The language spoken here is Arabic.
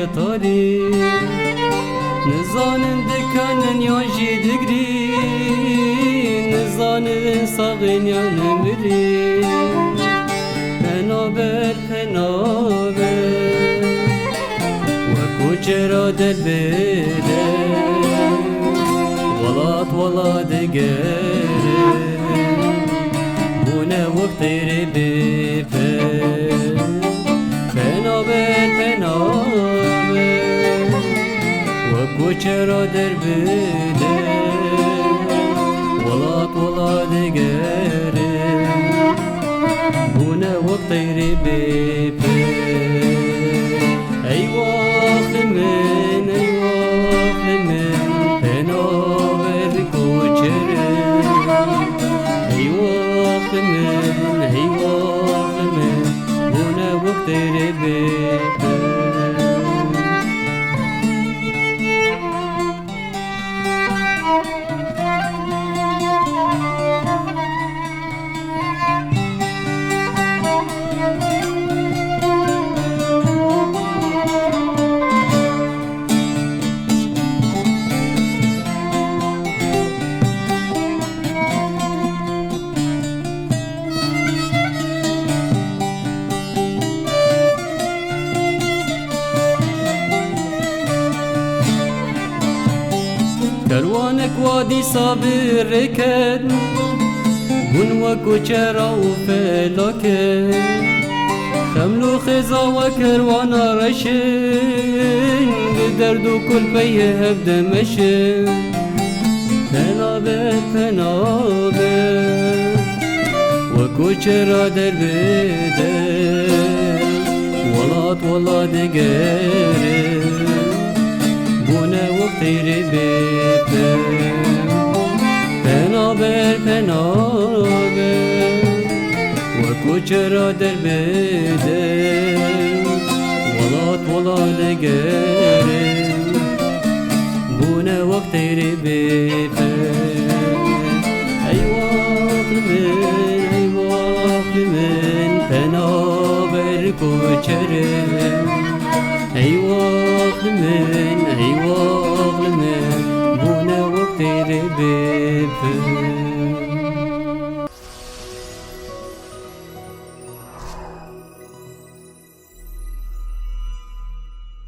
تاری نزانن دکنن یا جی دگری نزانن ساغن یا نمری پنابر پنابر وکو چرا دل بده ولات ولاد گره بونه وقت ری بیپه پنابر پنابر وکو چرا در بده ولات ولاد گره بونه وقت ری بیپه ای وقت من ای وقت من پنابر کوچره ای وقت من ای وقت من بونه وقت ری بیپه کروانک وادی صابر رکد بون وکو چرا و فلاکد خملو خزا و کروانا رشن بدرد و کل پیه هفده مشن پنابر پنابر وکو چرا در بده ولات ولاد گره بونه وقتی ری بیپه پنابر پنابر وکو چرا در بده ولات ولاد گره بونه وقتی ری بیپه ای وقت من پنابر کوچره ای وقت من بونه وقت ری بیپه